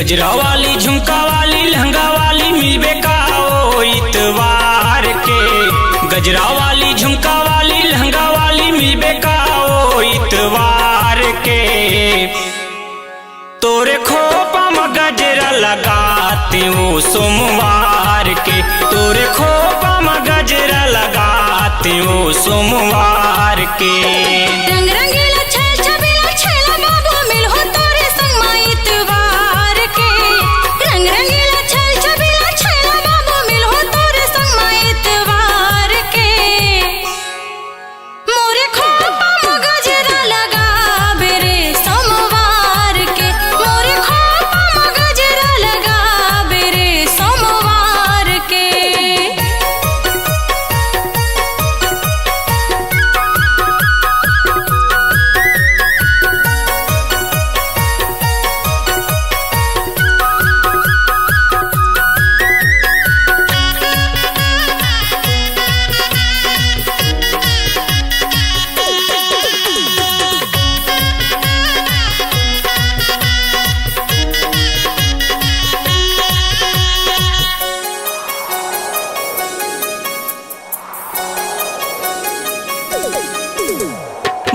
गजरा वाली झुमका वाली लहंगा वाली मिलबे का ओ इतवार के। गजरा वाली झुमका वाली लहंगा वाली मिलबे का ओ इतवार के। तोरे खोपा में गजरा लगाते वो सोमवार के। तोरे खोपा में गजरा लगाते वो सोमवार के। रंग रंगीला छल छबीला छैला बाबू मिलहो तोरे संग मा इतवार के। रंग रंगीला छल छबीला छैला बाबू मिलहो तोरे संग मा इतवार के। मोरे खोपा में गजरा लगाबे रे सोमवार के। मोरे खोपा में गजरा लगाबे रे सोमवार के।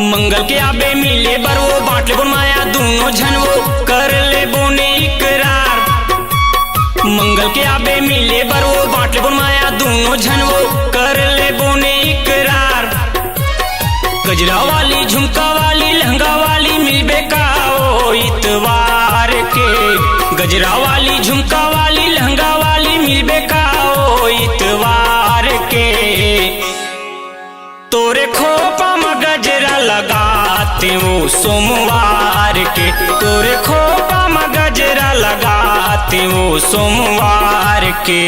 मंगल के आबे मिले बरवो बांट ले माया दोनों झनवो कर ले बोने इकरार। मंगल के आबे मिले बरवो बांट ले माया दोनों झनवो कर ले बोने इकरार। गजरा वाली झुमका वाली लहंगा वाली मिलबे का ओ इतवार के। गजरा वाली झुमका वाली लहंगा वाली मिलबे का ओ इतवार के। तोरे खोपा में गजरा लगाते वो सोमवार के। तोरे खोपा में गजरा लगाते वो सोमवार के।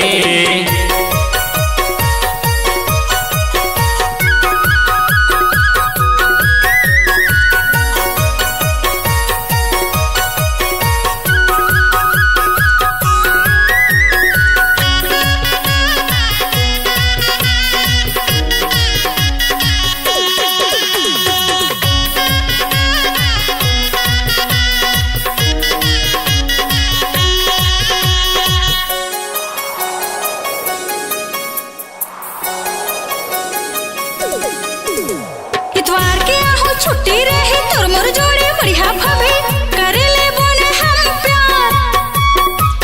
इतवार के आहो छुट्टी रहे तोर मोर जोड़े बढ़िया भाभी करे ले बोने हम प्यार।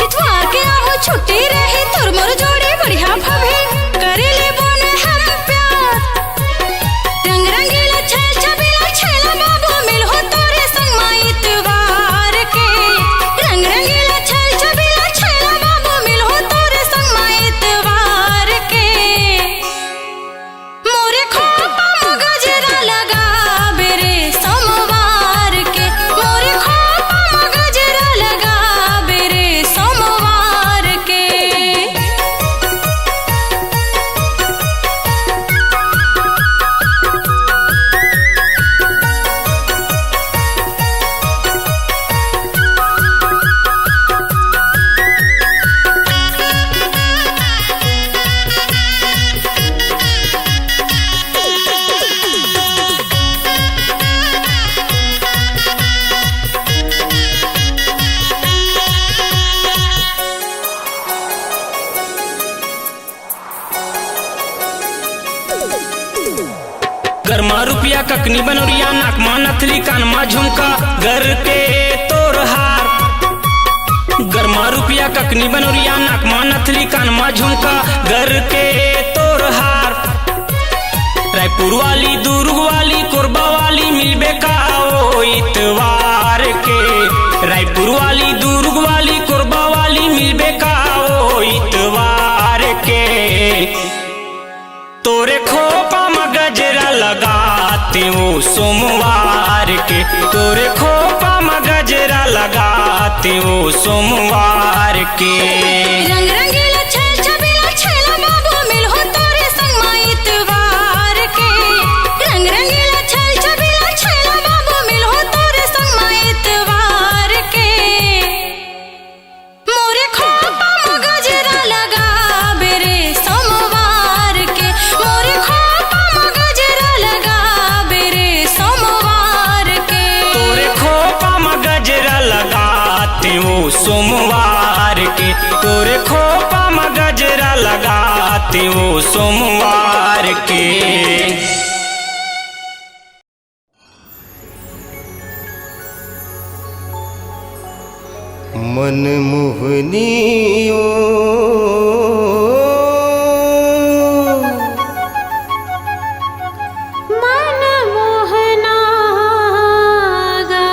इतवार के आहो छुट्टी रहे तोर मोर जोड़े बढ़िया भाभी करे ले बोने हम प्यार। रंग रंगीला छल छबीला छैला बाबू मिलहो तोरे संग मा इतवार के। रंग रंगीला छल छबीला छैला बाबू मिलहो तोरे संग मा इतवार के। मोरे खोपा में गजरा लगाबे रे सोमवार के। मोरे खोपा में गजरा लगाबे रे सोमवार के। गरमा रुपया ककनी बनोरिया नाकमा नथली कानमा झुमका घर के तोर हार। गरमा रुपया ककनी बनोरिया नाकमा नथली कानमा झुमका घर के तोर हार। रायपुर वाली दुर्ग वाली कोरबा वाली मिलबे का ओ इतवार के। रायपुर वाली दुर्ग वाली कोरबा वाली मिलबे का ओ इतवार के। तोरे खोपा में गजरा लगाते वो सोमवार के। तोरे खोपा में गजरा लगाते वो सोमवार के। रंग रंगीला छल छबीला छैला बाबू मिलहो तोरे संग मा इतवार के। रंग रंगीला छल छबीला छैला बाबू मिलहो तोरे संग मा इतवार के। मोरे खोपा में गजरा लगाबे रे सोमवार के। मोरे खोपा में गजरा लगाबे रे सोमवार के। तोरे खोपा में गजरा लगाते वो सोमवार देवो सोमवार के। मन मोहनी ओ मन मोहना गा।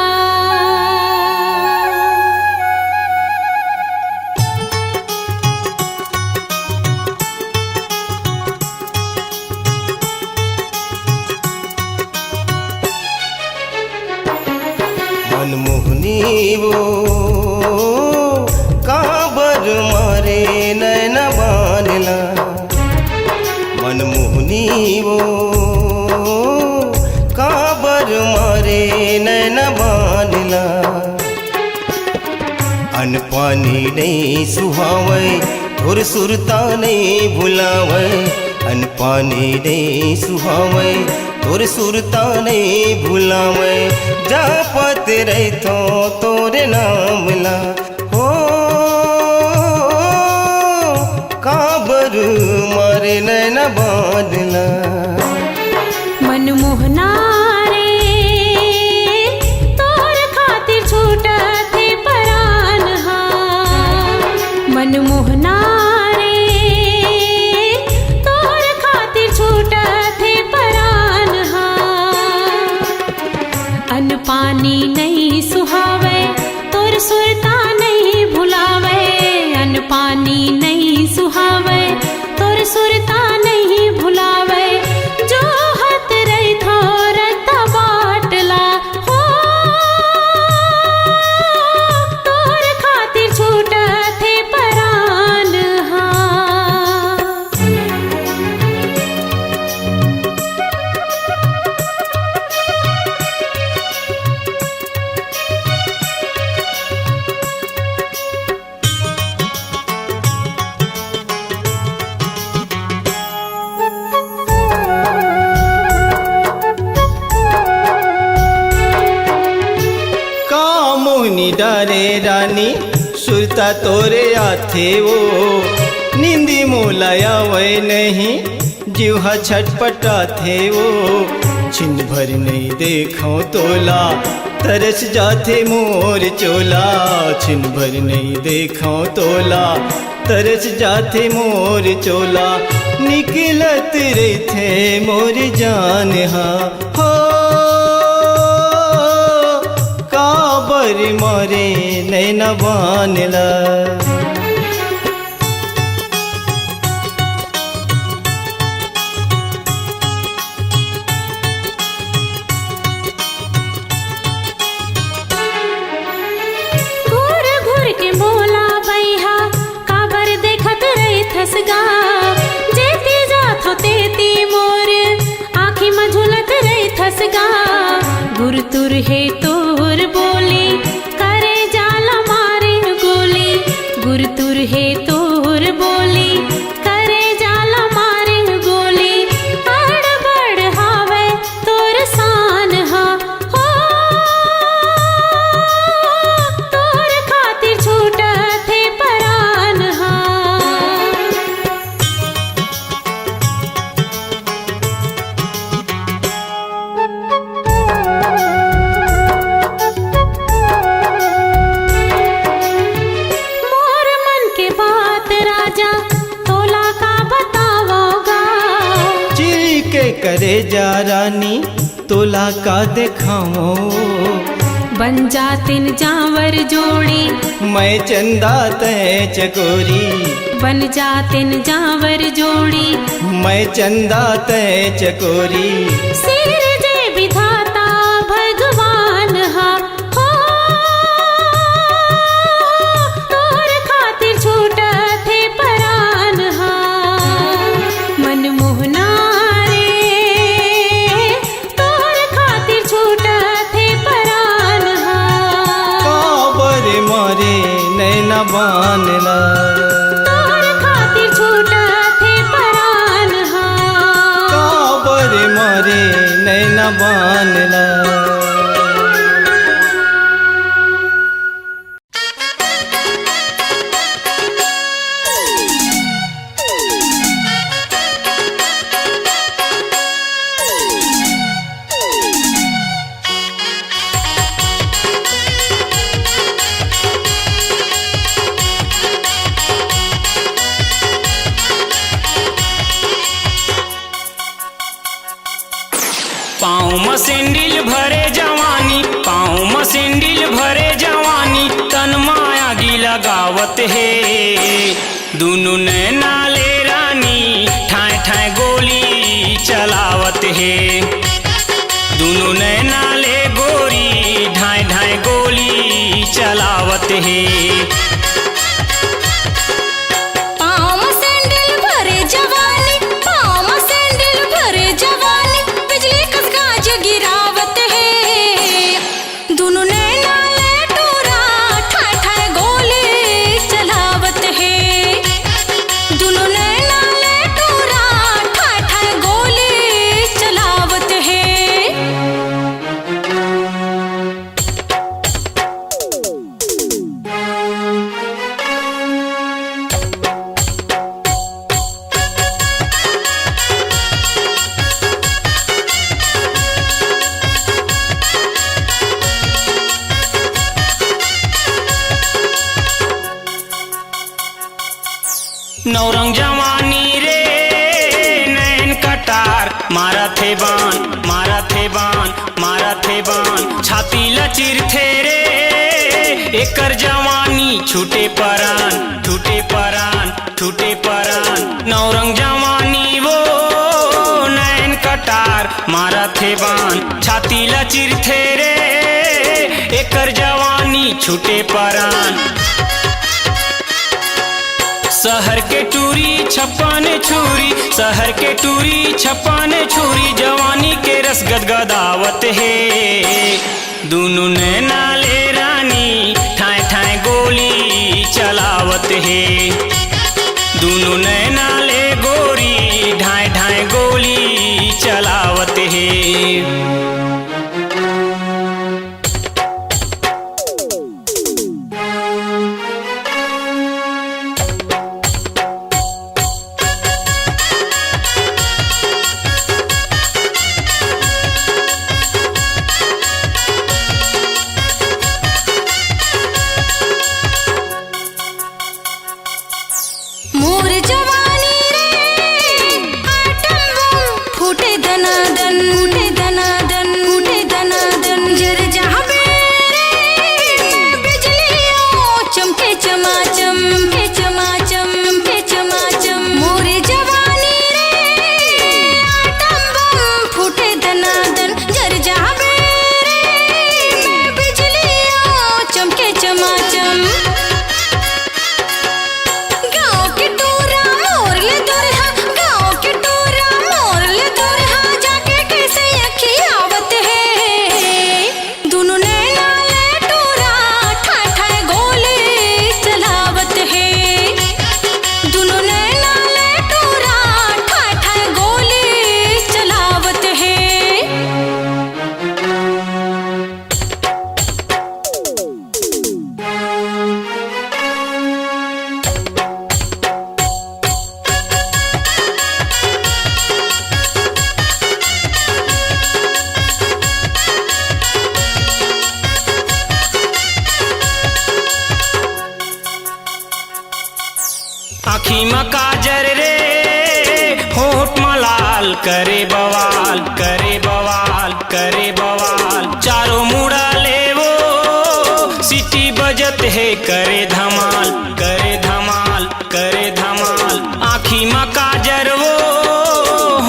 मन मोहनी वो काबर मारे नैन बानला। मन मोहनी वो काबर मारे नैन बानला। अन पानी नहीं सुहावे धुर सुरता नहीं भुलावे। अन पानी नहीं सुहावे धुर सुरता नहीं भुलावे। जा पत रही तोरे नाम ला हो काबर मारे नैन बादला। मन मोहना रे तोर खातिर छूटा थे परान हा। मन मोहना रे तोर खातिर छूटा थे परान हा। अन्न पानी नहीं सुहावे तोर सुरता नहीं भुलावे। अन्न पानी नहीं सुहावे तोर सुरता नहीं भुलावे। जो हत रही थोर बाटला हो तोर खातिर छूटा थे परान हा। मोहनी डारे रानी सुरता तोरे आथे वो। निंदी मोलाया वै नहीं जीवा छटपटा थे वो। छिन भर नहीं देखो तोला तरस जाते मोर चोला। छिन भर नहीं देखो तोला तरस जाते मोर चोला। निकलत रहे थे मोर जान हा हो काबर मारे नैन बानला। घूर घूर के बोला बैहा काबर देखत रही थसगा। जेती जात हो तेती मोर आँखी में झुलत रही थसगा। गुर तुर है तोर बोली करे जाला मारे गोली। गुर तुर है तोर बोली करे जाला मारे गोली। अड़ बड़ हावे तोर सान हा हो तोर खातिर छूटा थे परान हा। मोर मन के बात राजा तोला का बतावोगा। चिरी के करे जा रानी तोला का दिखाओ। बन जातिन जावर जोड़ी मैं चंदा तय चकोरी। बन जातिन जावर जोड़ी मैं चंदा तय चकोरी। सिर जे विधाता भगवान हा हो तोर खातिर छूटा थे परान हा। मन मोहना रे तोर खातिर छूटा थे परान हा। काबर मारे नैन बानला। तोर खातिर छूटा थे परान हा। काबर मारे नैन बानला। पाँव में सैंडल भरे जवानी, पाँव में सैंडल भरे जवानी, तन माया गी लगावत है। दुनु नैना ले रानी ठाए ठाए गोली चलावत है। दुनु नैना ले गोरी ढाई ढाई गोली चलावत है। पाँव में सैंडल भरे जवानी, पाँव में सैंडल भरे जवानी, बिजली कस गाज गिरावत है। दुनु नैना ले टोरा ठाए ठाए गोली चलावत है। दुनु नैना ले टोरा ठाए ठाए गोली चलावत है। नौरंग जवानी रे नैन कटार, मारा थे बान मारा थे बान मारा थे बान, छाती लचिर थे रे एकर जवानी छूटे परान छूटे परान छूटे परान। नौरंग जवानी वो नैन कटार, मारा थे बान छाती लचिर थे रे एकर जवानी छूटे परान। शहर के टूरी छप्पन छुरी, शहर के टूरी छप्पन छुरी, जवानी के रस गदगदावत है। दुनु नैना ले रानी ठाए ठाए गोली चलावत है। दुनु नैना ले गोरी ढाई ढाई गोली चलावत है। मोर जवानी रे आटम बम फूटे दनादन फूटे दनादन फूटे दनादन, जर जाबे रे बिजलियों चमके चमाचम चमके चमाचम चमके चमाचम। मोर जवानी रे आटम बम फूटे दनादन, जर जाबे रे बिजलियों चमके चमाचम। गाँव के टोरा मोर ले दुल्हा, गाँव के टोरा मोर ले दुल्हा, जाके कैसे अखियावत है। दुनु नैना ले टोरा ठाए ठाए गोली चलावत है। दुनु नैना ले टोरा ठाए ठाए गोली चलावत है। आँखी में काजर रे होठ में लाल, करे बवाल करे बवाल करे बवाल। चारों मुड़ा ले वो सीटी बजत है, करे धमाल करे धमाल करे धमाल। आँखी में काजर वो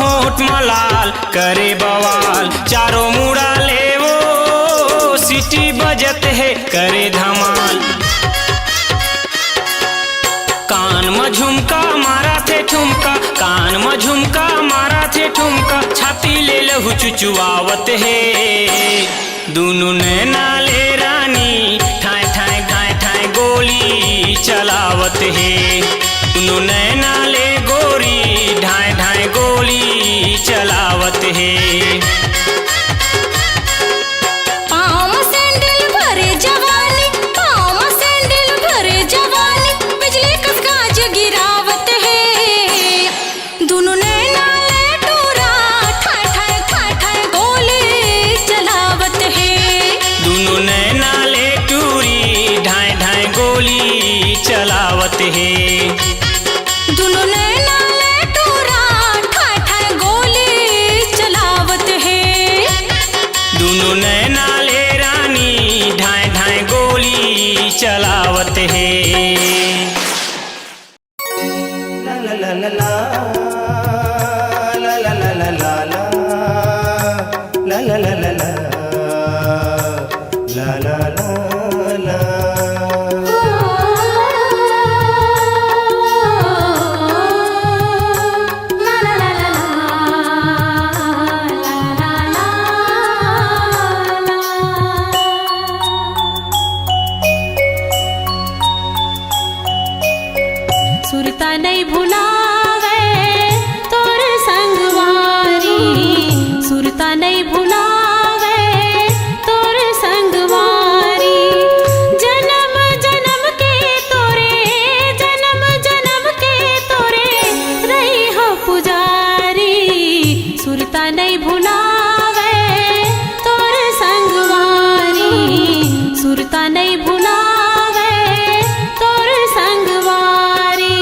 होठ में लाल, करे बवाल। चारों मुड़ा ले वो सीटी बजत है, करे धमाल। कान में झुमका मारा थे ठुमका, कान में झुमका मारा थे ठुमका, छाती ले लहू चुचुआवत है। दुनु नैना ले रानी ठाए ठाए ठाए ठाए गोली चलावत है। दुनु नैना ले गोरी ढाई ढाई गोली चलावत है। पाँव में सैंडल भरे जवानी, पाँव में सैंडल भरे जवानी, बिजली कस गाज गिरावत है। दुनु नैना ले टोरा ठाए ठाए ठाए ठाए गोली चलावत है। दुनु नैना सुरता नहीं भुलावे तोर संगवारी, सुरता नहीं भुलावे तोर संगवारी।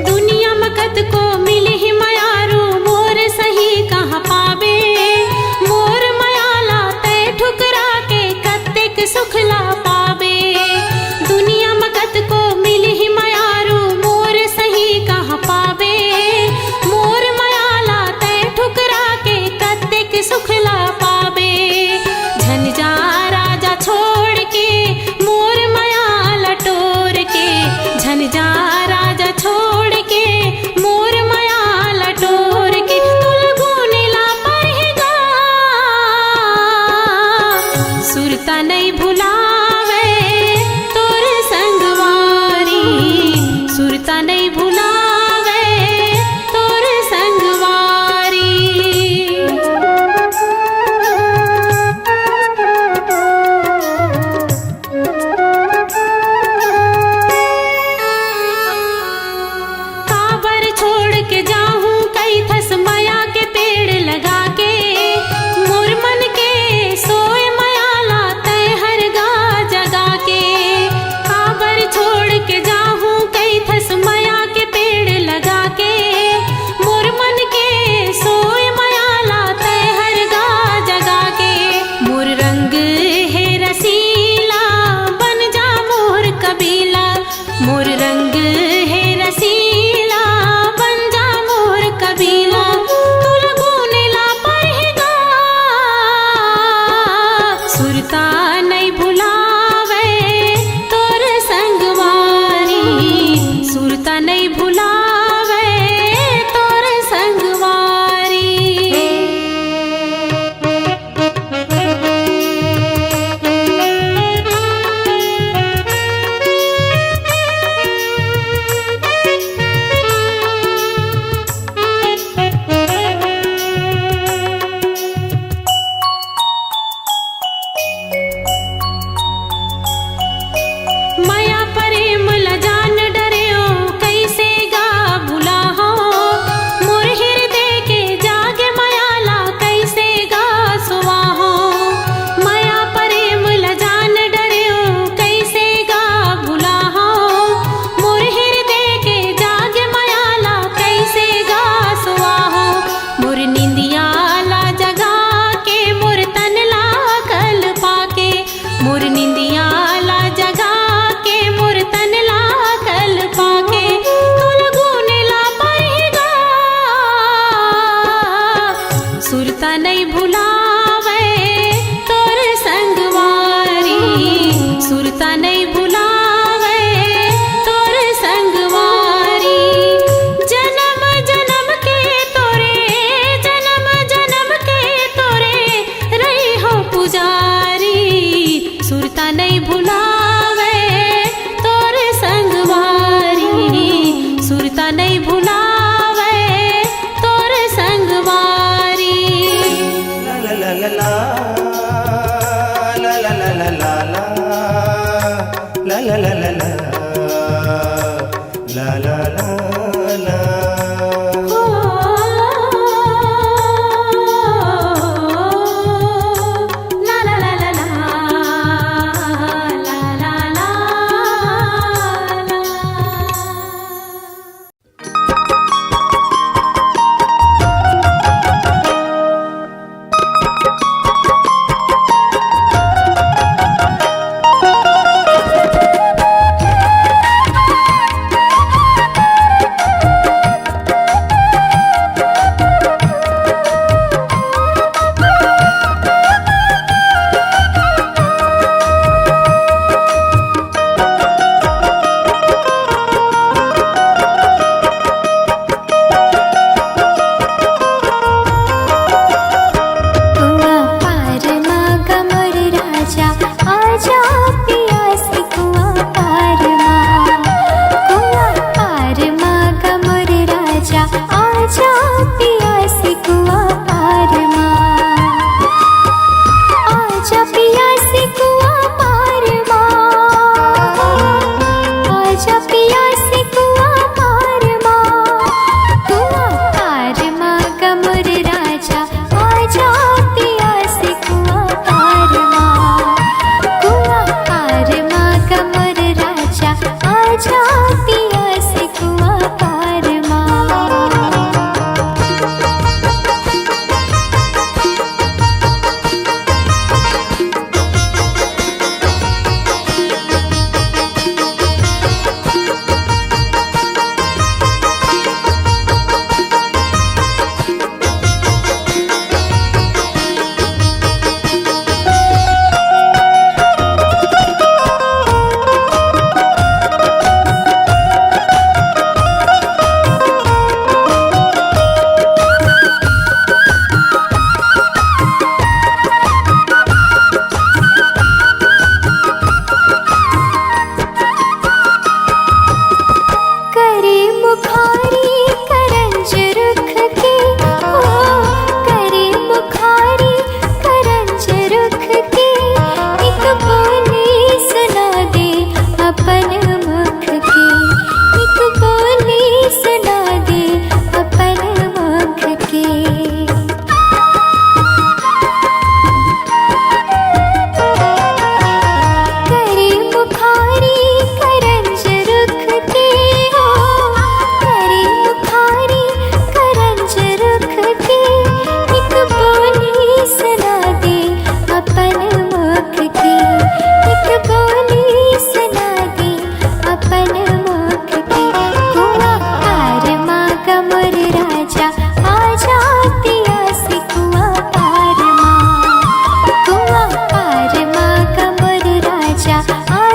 दुनिया मकत को मिली ही मयारू मोर सही कहाँ पावे, मोर मयाला तय ठुकरा के कत्तेक सुखला पावे। दुनिया मकत को मिली ही मयारू मोर सही कहाँ पावे, मोर मयाला तय ठुकरा के कत्तेक सुखला पावे। झंझा राजा छोड़ के मोर मयाला टोर के, झंझा राजा छोड़ के मोर मयाला टोर के, तुल गुनेला परहेगा सुरता नहीं भुलावे तोर संगवारी, सुरता नहीं भुलावे तोर संगवारी। काबर छोड़ के जाऊं कई थस माया के पेड़ लगा के, मोर मन के सोए मयाला तय हर गा जगा के। काबर छोड़ के जाऊं कई थस माया के पेड़ लगा के, मोर मन के सोए मयाला तय हर गा जगा के। मोर रंग है रसीला बन जा मोर कबीला, मोर रंग है रसीला बन जा मोर कबीला। तुल गुनेला परहेगा सुरता नहीं भुलावे तोर संगवारी, सुरता नहीं भुलावे तोर संगवारी। माया प्रेम ल जान डरियो कैसे गा भुला हो, मोर हृदय के जागे मयाला कैसे गा सुवा हो। माया प्रेम ल जान डरियो कैसे गा भुला हो, मोर हृदय के जागे मयाला कैसे गा सुवा हो। मोर निंदिया ला जगा के मोर तन ला कल पाके, मोर निंदिया ला जगा के मोर तन ला कल पाके। तुल गुनेला परहेगा सुरता नहीं भुलावे तोर संगवारी, सुरता नहीं भुलावे तोर संगवारी। जन्म जन्म के तोरे, जन्म जन्म के तोरे रही हो पुजारी, सुरता नहीं भुलावे तोर संगवारी, सुरता नहीं भुलावे तोर संगवारी। La la la la la la la la la la la la la la la la la la la। ओ ला ला ला ला ला ला ला ला।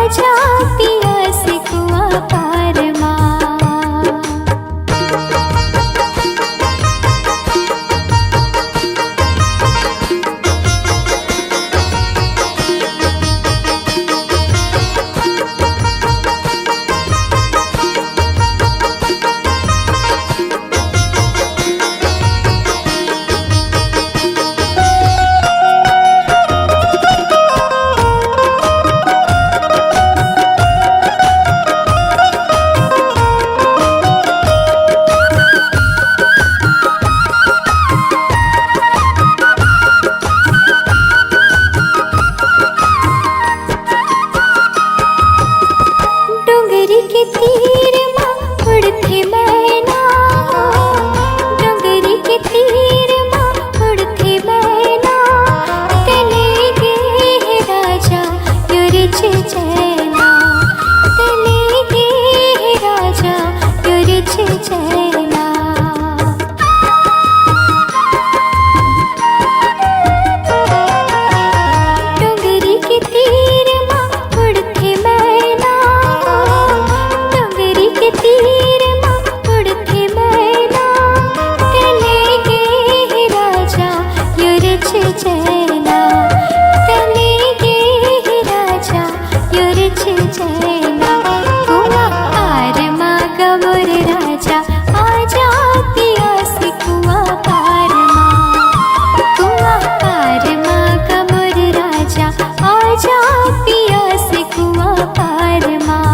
आजा पिया से कुआ पार माँ। डोंगरी के तीर माँ उड़थे मैना, डोंगरी के तीर माँ उड़थे मैना, तले गे है राजा युरिच चैना, तले गे है राजा युरिच चैना। डोंगरी के तीर माँ उड़थे मैना, डोंगरी के तीर माँ उड़थे मैना, तले गे है राजा युरिच चैना, तले गे है राजा युरिच चैना। कुआ पार माँ गमोर राजा आजा पिया से कुआ पार माँ। कुआ पार माँ गमोर राजा आजा पिया से कुआ पार माँ।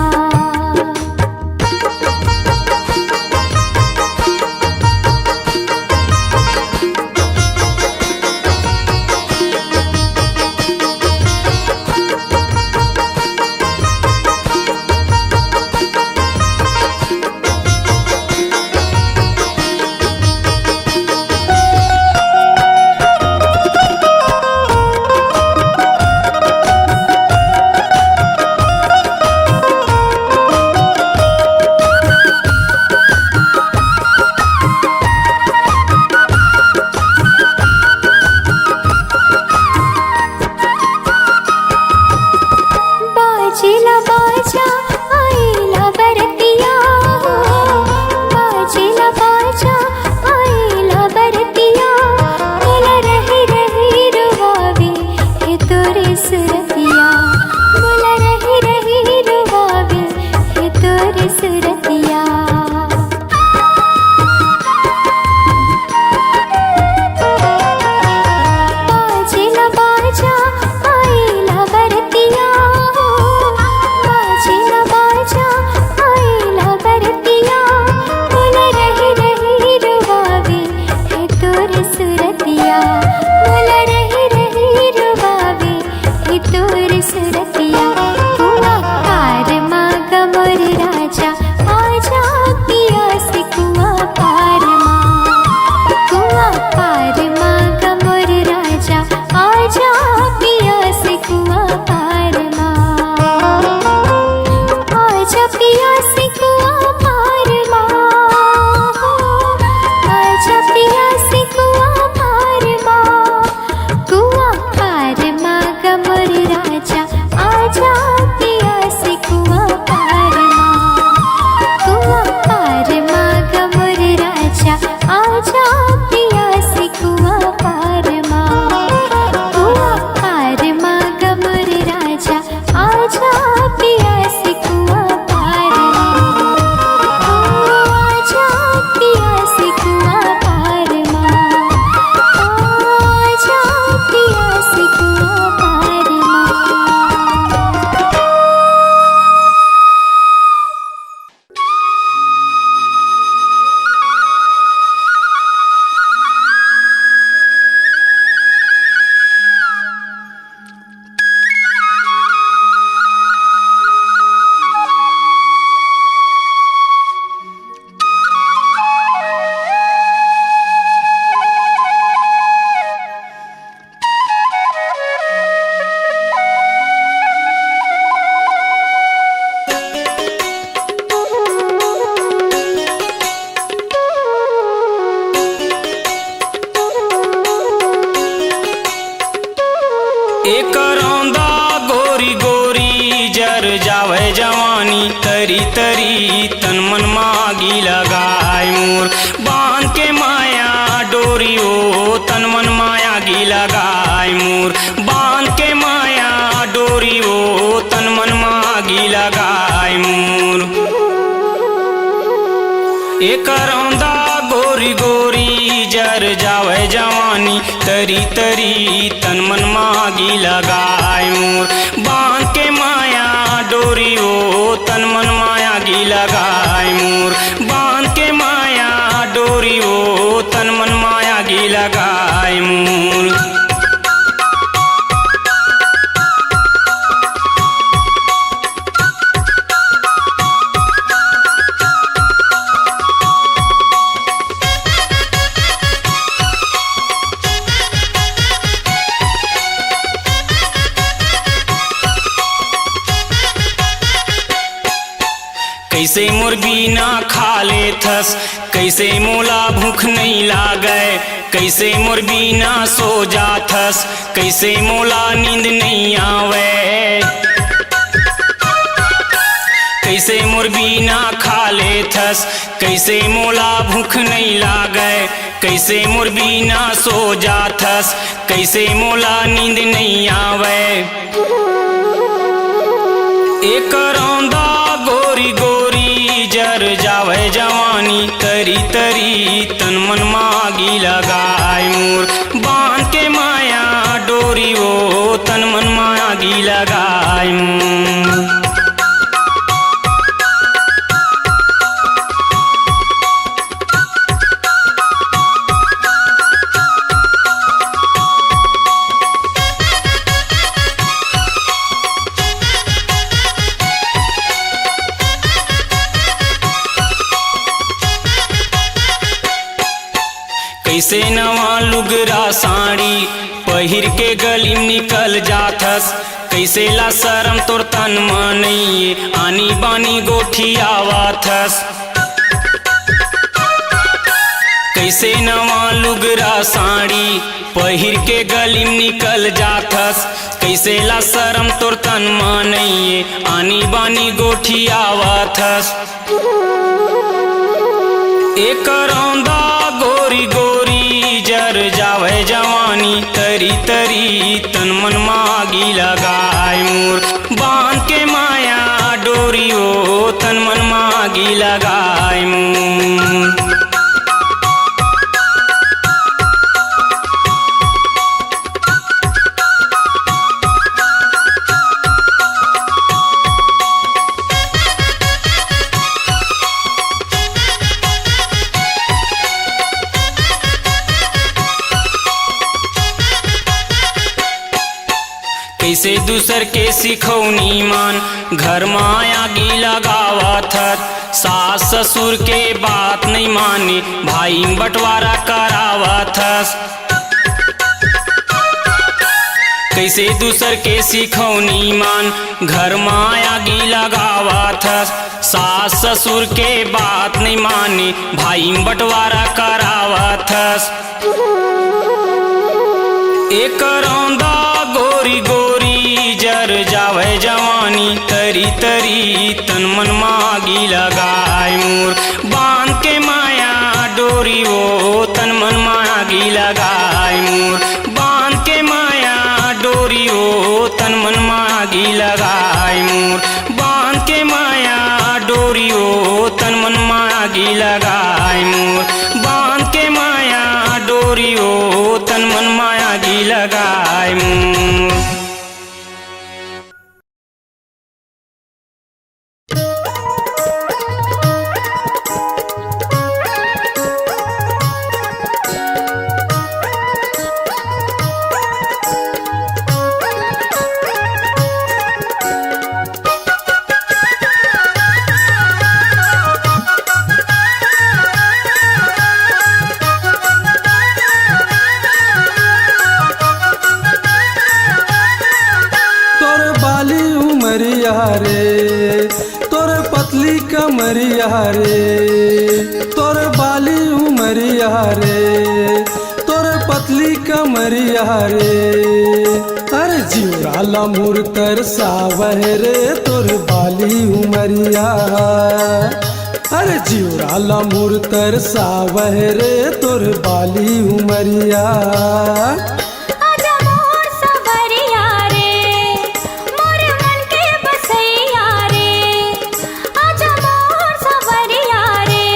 जावे जवानी तरी तरी तन मन मागी लगाए मोर बांध के माया डोरी ओ तन मन माया गी लगाए मोर बांध के माया डोरी ओ तन मन मागी लगाए मोर एक रौंदा गोरी गोरी जर जावे जवानी तरी तरी तन मन मागी लगाए मोर बांध के माया डोरी ओ तन मन माया गी लगाए मोर बांध के माया डोरी ओ तन मन माया गी लगाए मोर कैसे मोर बिना खा ले थस कैसे मोला भूख नहीं लागे कैसे मोर बिना सो जाथस कैसे मोला नींद नहीं आवे कैसे मोर बिना खा ले थस कैसे मोला भूख नहीं लागे कैसे मोर बिना सो जाथस कैसे मोला नींद नहीं आवे एक रौंदा गोरी गोरी जर जावे जवानी तरी तरी तन मन मागी लगाए मोर बांध के माया डोरी ओ तन मन मागी लगाए मोर कैसे नवा लुगरा साड़ी पहिर के गली निकल जाथस कैसे ला शरम तोर तन मनइए आनी बानी गोठी आवाथस कैसे नवा लुगरा साड़ी पहिर के गली निकल जाथस कैसे ला शरम तोर तन मनइए आनी बानी गोठी आवाथस एक रौंदा गोरी गोरी जर जावे जवानी तरी तरी तन मन मागी लगाए मोर बांध के माया डोरी ओ तन मन मागी लगाए मोर कैसे दूसर के सिखौनी मान घर माया गी लगावथत सास ससुर के बात नहीं माने भाई बंटवारा करावथस कैसे दूसर के सिखौनी मान घर माया गी लगावथस सास ससुर के बात नहीं माने भाई बंटवारा करावथस एक रौंदा गोरी गोरी जर जावे जवानी तरी तरी तन मन मागी लगाए मोर बांध के माया डोरी ओ तन मन मागी लगाए मोर बांध के माया डोरी ओ तन मन मागी लगाए मोर बांध के माया डोरी ओ तन मन मागी लगाए मोर बांध के माया डोरी ओ तन मन मागी लगाए मोर रे तोर पतली कमरिया रे तोर बाली उमरिया रे तोर पतली पतली कमरिया रे, अरे जीवराला मोर तरसावह रे तोर बाली उमरिया। अरे जीवराला मोर तरसावह रे तोर बाली उमरिया। आजा मोर सवरिया रे, मोर मन के बसैया रे। आजा मोर सवरिया रे,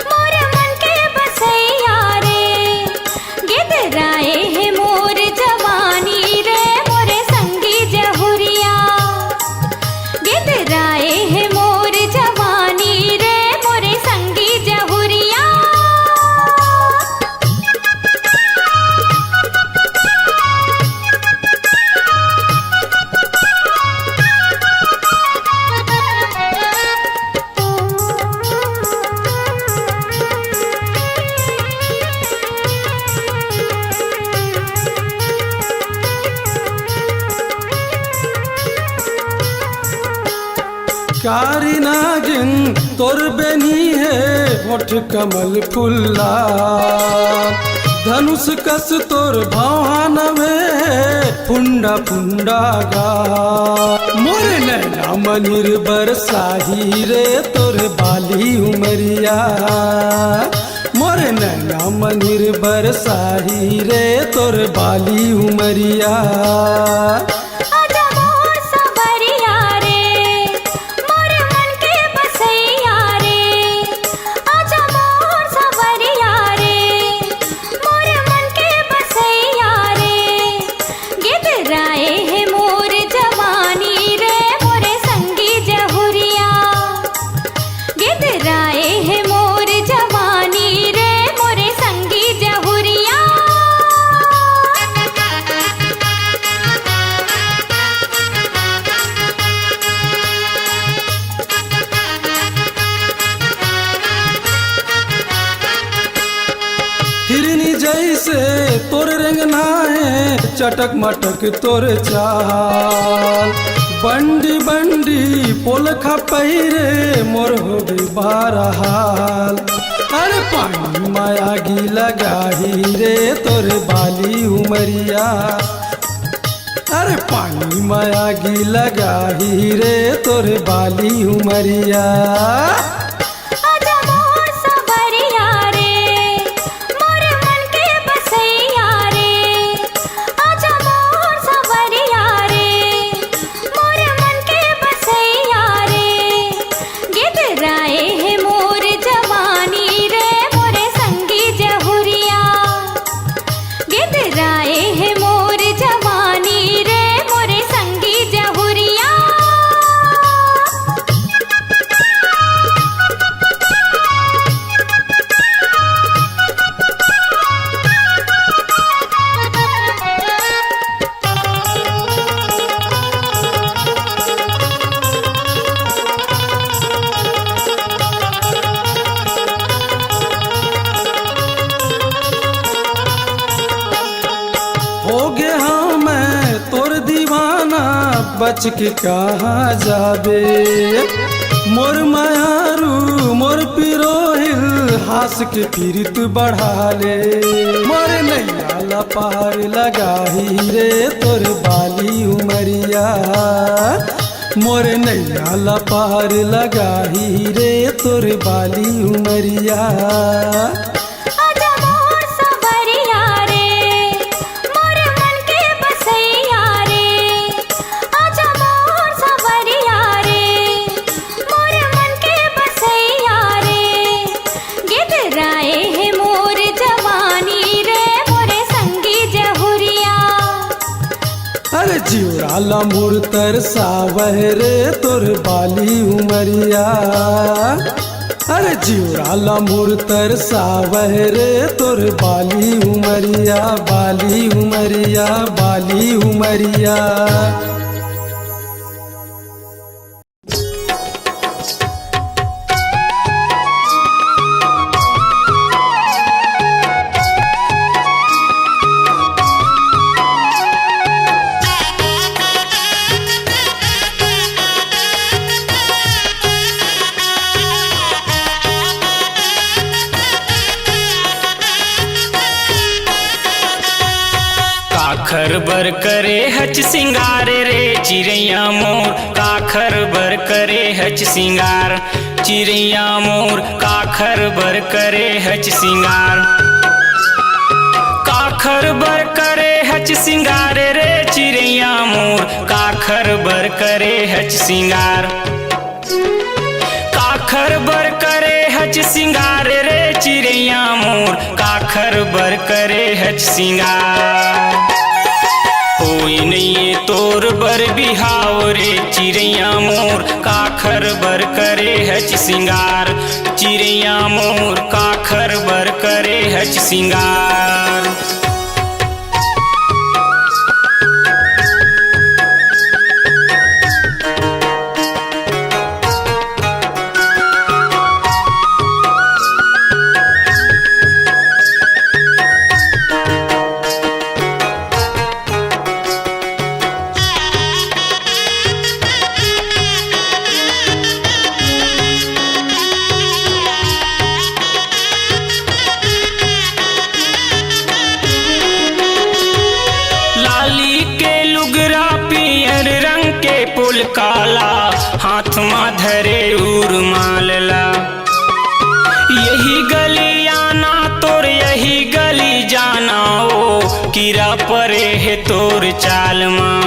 मोर मन के बसैया रे। गिदराए है मोर जवानी रे, मोरे संगी जहुरिया। गिदराए है मोर जवानी रे, मोरे संगी जहुरिया। कारी नागिन तोर बेनी है होठ कमल फुल्ला। धनुष कस तोर भावान में फुंडा फुंडा गा। मोरे नैना मनिर बरसाही रे तोर बाली उमरिया। मोरे नैना मनिर बरसाही रे तोर बाली उमरिया। आजा मोर सवरिया रे, मोर मन के बसैया रे। आजा मोर सवरिया रे, मोर मन के बसैया रे। गिदराए है मोर जवानी रे, मोरे संगी जहुरिया। गिदराए है मोर जवानी रे, मोरे संगी जहुरिया। हिरनी जैसे तोर रेंगना है चटक मटक तोर चाल। बंडी बंडी पोलखा पहिरे मोर हो गई बारहाल। अरे पानी माया गी लगाही रे तोर बाली उमरिया। अरे पानी माया गी लगाही रे तोर बाली उमरिया। आजा मोर सवरिया रे, मोर मन के बसैया रे। आजा मोर सवरिया रे, मोर मन के बसैया रे। गिदराए है मोर जवानी रे, मोरे संगी जहुरिया। गिदराए है मोर जवानी रे, मोरे संगी जहुरिया। हो गया हाँ मैं तोर दीवाना बच के कहाँ जाबे। मोर मायारू मोर पिरोहिल हास के पीरित बढ़ा ले। मोर नैया पार लगाही रे तोर बाली उमरिया। मोर नैया पार लगाही रे तोर बाली उमरिया। आजा मोर सवरिया रे, मोर मन के बसैया रे। आजा मोर सवरिया रे, मोर मन के बसैया रे। गिदराए है मोर जवानी रे, मोरे संगी जहुरिया। अरे जीवराला मोर तरसावह रे तोर बाली उमरिया। अरे जीवराला मोर तरसावह रे तोर बाली उमरिया। बाली उमरिया, बाली उमरिया। काखर बर करे हच सिंगार रे चिड़ैया मोर काखर बर करे हच सिंगार चिड़ैया मोर काखर बर करे हच सिंगार काखर बर करे हच सिंगार रे चिड़ैया मोर काखर बर करे हच सिंगार काखर बर करे हच सिंगार रे चिड़ैया मोर काखर बर करे हच सिंगार होई नहीं तोर बर बिहाव रे चिड़ैया मोर काखर बर करे हच सिंगार चिड़ैया मोर काखर बर करे हच सिंगार पुल काला हाथ में धरे उर मालला यही गली आना तोर यही गली जाना ओ कीरा परे है तोर चाल माँ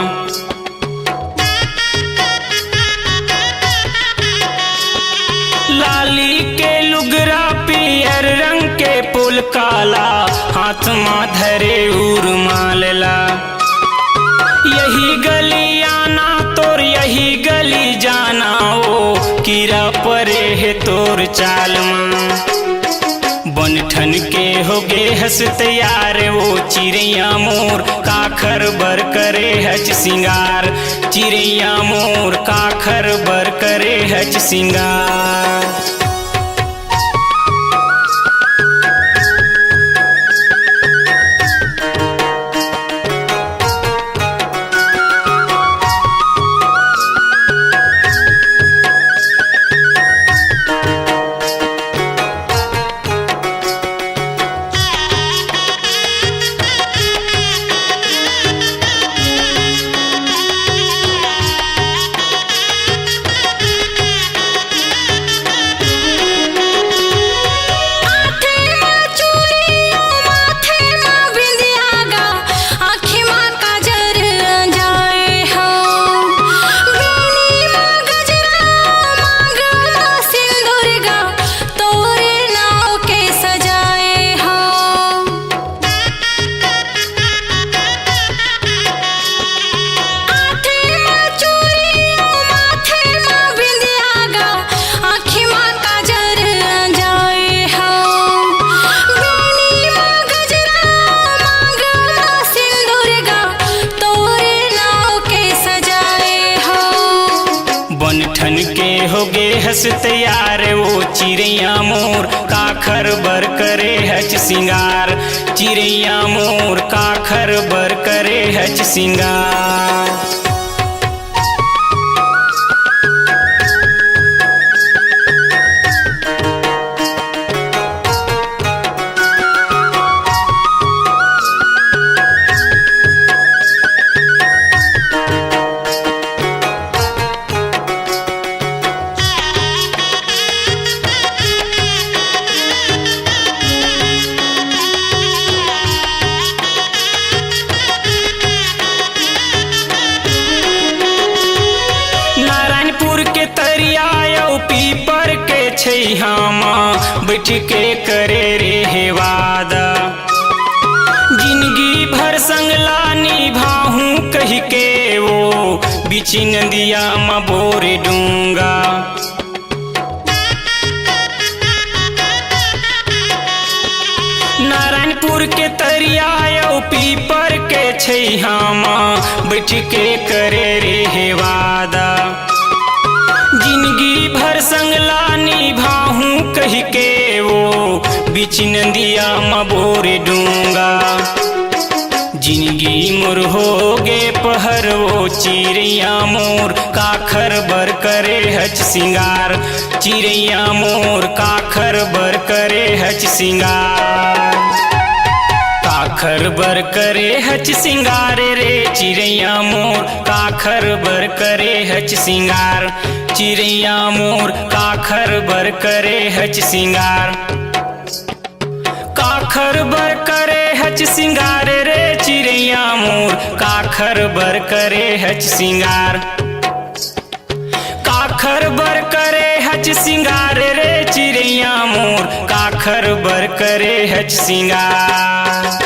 लाली के लुगरा पियर रंग के पुल काला हाथ में धरे उर मालला यही गली आना तोर यही गली जाना ओ कीरा परे है तोर चाल माँ बन ठन के होगे हस तैयार वो चिड़ैया मोर काखर बर करे हच सिंगार चिड़ैया मोर काखर बर करे हच सिंगार होगे हस तैयार वो चिड़ैया मोर काखर बर करे हच सिंगार चिड़ैया मोर काखर बर करे हच सिंगार पीपर के छैहामा बैठ के करे रे वादा जिंदगी भर संगला निभाहूं कह के वो बीच नदिया में बोरे डूंगा नारायणपुर के तरिया पीपर के छैहामा बैठ के करे रे वादा जिंदगी भर संगला निभाहूं कह के वो बीच नदिया में बोरे डूंगा जिंदगी मोर होगे पहर वो चिड़ैया मोर काखर बर करे हच सिंगार चिड़ैया मोर काखर बर करे हच सिंगार काखर बर करे हच सिंगार रे चिड़ैया मोर, काखर बर करे हच सिंगार। चिड़ैया मोर काखर बर करे हच सिंगार। काखर बर करे हच सिंगार रे चिड़ैया मोर, काखर बर करे हच सिंगार। काखर बर करे हच सिंगार रे चिड़ैया मोर, काखर बर करे हच सिंगार।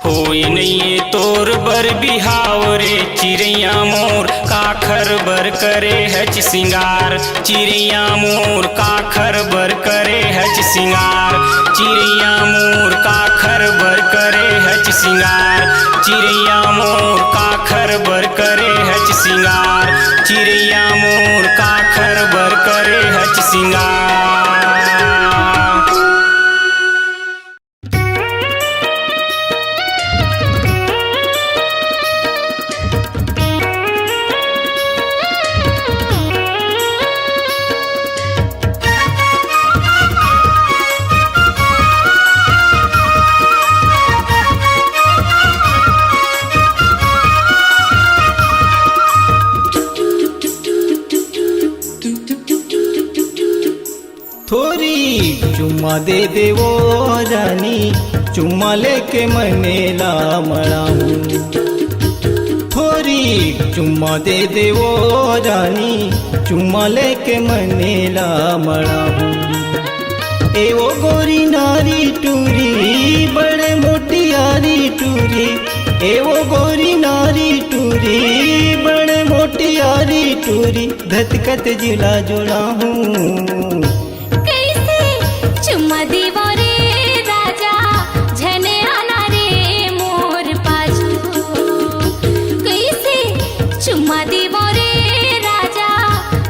होई नहीं तोर बर बिहाव रे चिड़ैया मोर, काखर बर करे हच सिंगार। चिड़ैया मोर काखर बर करे हच सिंगार। चिड़ैया मोर काखर बर करे हच सिंगार। चिड़ैया मोर काखर बर करे हच सिंगार। चिड़ैया मोर काखर बर करे हच सिंगार। थोड़ी चुम्मा दे दे वो रानी, चुम्मा लेके मनेला मड़ाऊं। थोड़ी चुम्मा दे दे वो रानी, चुम्मा लेके मनेला मड़ाऊं। ए वो गोरी नारी टूरी, बड़े मोटी यारी टूरी। ए वो गोरी नारी टूरी, बड़े मोटी यारी टूरी। धतकत जिला जुड़ा हूँ, चुम्मा दीवो रे राजा, झने आना रे मोर पाछू। कैसे चुम्मा दीवो रे राजा,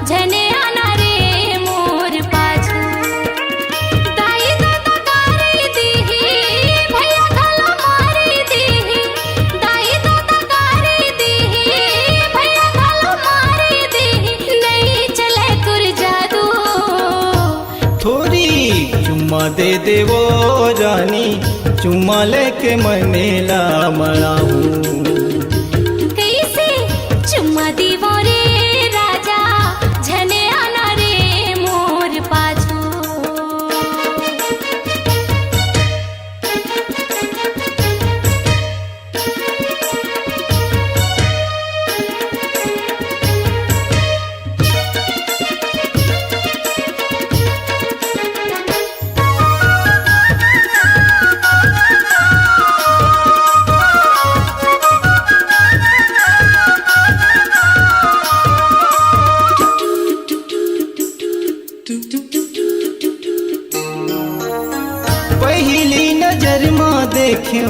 झने आना रे मोर पाछू। दाई दादा गारी दीही, भैया गला मारी दीही। दाई दादा गारी दीही, भैया गला मारी दीही। नहीं चले कुर जादू, थोड़ी चुम्मा दे दे वो रानी, चुम्मा लेके मनेला मड़ाऊं। कैसे चुम्मा दीवो रे राजा, झने आना रे मोर पाछू। पहली नजर माँ देखियो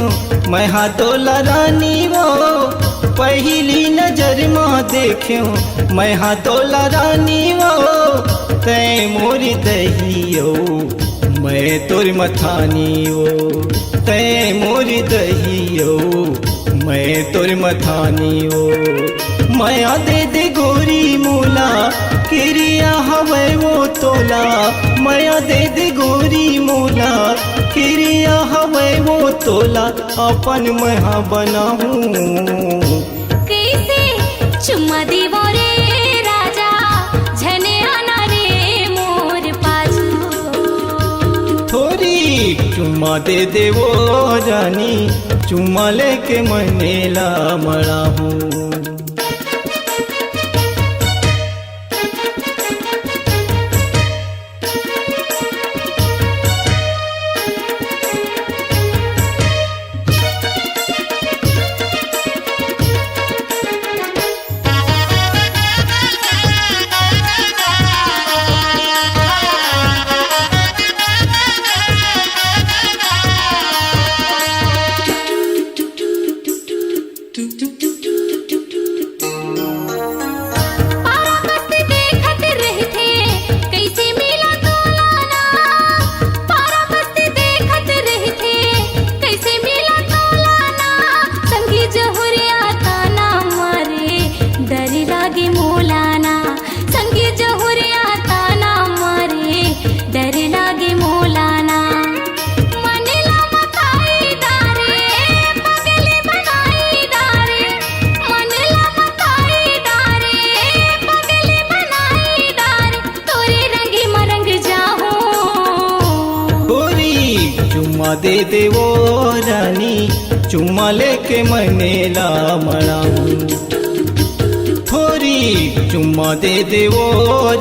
मैं हाथोला रानी वो। पहली नजर माँ देखियो मैं हाथोला रानी वो। तै मोरी दहियो मैं तोर मथानी वो। तै मोरी दहियो मैं तोर मथानी वो। माया दे दे गोरी मूला, किरिया हवे वो तोला। माया दे दे गोरी मूला, किरिया हवे वो तोला। अपन महा बनाऊं, कैसे चुम्मा दीवो रे राजा, झने आना रे मोर पाछू। थोड़ी चुम्मा दे दे वो रानी, चुम्मा लेके मनेला मड़ाऊं। चुम्मा दे देवो रानी, चुम्मा लेके मनेला मनाऊं। थोरी चुम्मा दे देवो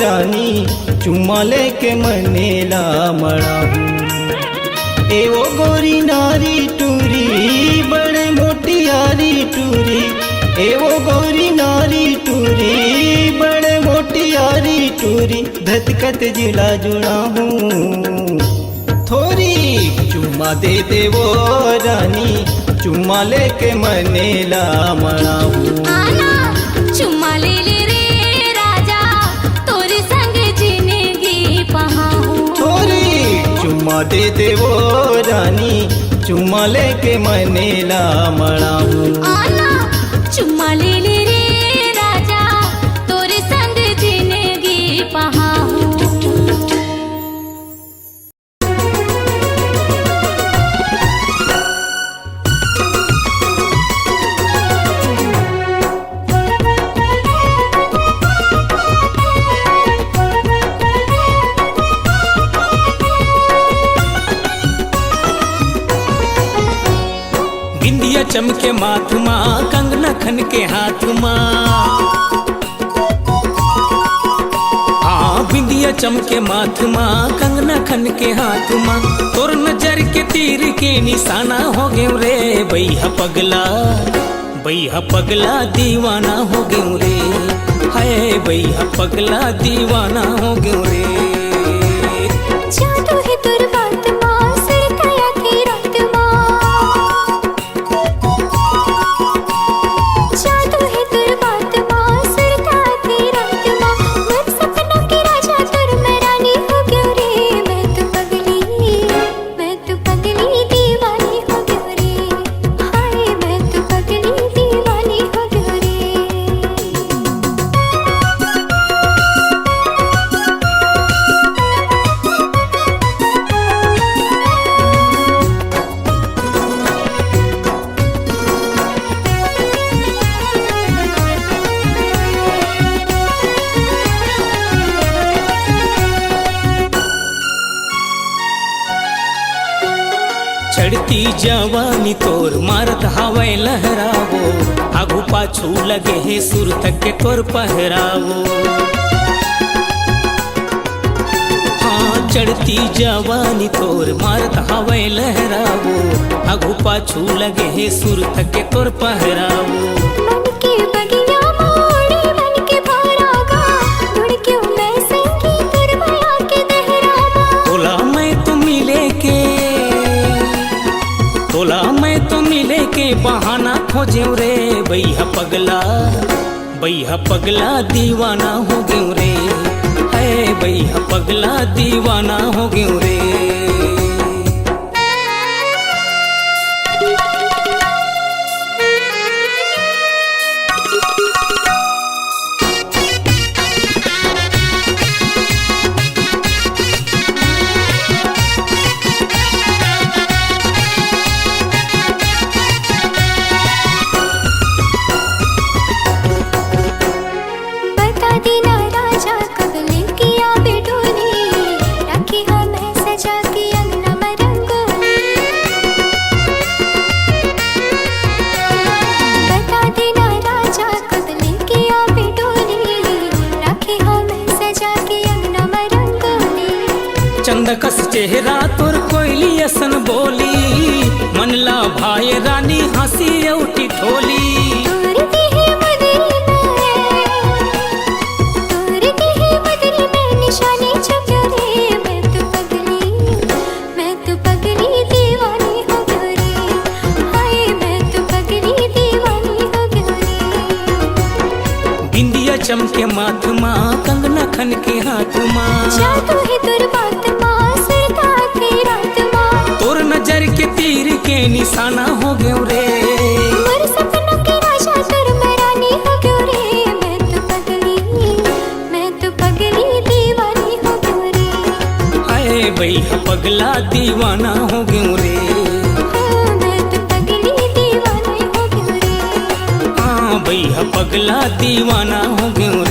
रानी, चुम्मा लेके मनेला मनाऊं। एवो गोरी नारी टूरी, बड़े मोटी यारी टूरी, एवो गोरी नारी टूरी, बड़े मोटी यारी टूरी, धतकत जिला जुड़ा हूँ। थोरी चुम्मा दे देवो रानी, चुम्मा लेके मनेला मनाऊं। आना चुम्मा ले ले रे राजा, तोरे संग जिंदगी पहाऊं। थोरी चुम्मा दे देवो रानी, चुम्मा लेके मनेला मनाऊं। आना चुम्मा ले ले रे राजा, तोरे संग जिंदगी पहाऊं। बिंदिया चमके माथ माँ, कंगना खन के हाथ माँ। हाँ बिंदिया चमके माथ माँ, कंगना खन के हाथ माँ। तोर नजर के तीर के निशाना हो गए रे, बैहा पगला बैहा पगला दीवाना हो गए रे। हाय बैहा पगला दीवाना हो गए रे। जादू है तोर बात माँ, सरकाया की रात माँ। जादू है तोर बात माँ, सरकाया की रात माँ। मैं सपनों की राजा, तोर मैं रानी हो गयो रे। मैं तो पगली दीवानी हो गयो रे। हाय मैं तो पगली दीवानी हो गयो रे। चढ़ती जवानी तोर मारत हवाई लहरावो, आगू पाछू लगे है सुर तक के तोर पहरावो। हाँ चढ़ती जवानी तोर मारत हवाई लहरावो, आगू पाछू लगे है सुर तक के तोर पहरावो। मन के बगिया मोड़ी, मन के भारागा, मुड़ क्यों मैं संगी तोर माया के दहरावा। तोला मैं तो मिले के बहाना खोज्यो रे। बैहा पगला दीवाना हो गयो रे। है बैहा पगला दीवाना हो गयो रे। बता देना राजा कब लेके आवे डोली, राखी हमें सजा के अंगना में रंगोली। बता देना राजा कब लेके आवे डोली, राखी हमें सजा के अंगना में रंगोली। चंदकस चेहरा तोर कोयली असन बोली, मनला भाई रानी हंसी उठी ठोली। निशानी छुपो रे। मैं तो पगली दीवानी हो गयो रे। हाय मैं तो पगली दीवानी हो गयो रे। बिंदिया चमके माथ माँ, कंगना खन के हाथ माँ। जादू है तोर बात माँ, सरकाया की रात माँ। तोर नजर के तीर के निशाना हो गयो रे। मोर सपनों के राजा, तोर मैं रानी हो गयो रे। मैं तो पगली दीवानी हो गयो रे। हाय बैहा पगला दीवाना हो गयो रे। हाँ मैं तो पगली दीवानी हो गयो रे। हाँ बैहा पगला दीवाना हो गयो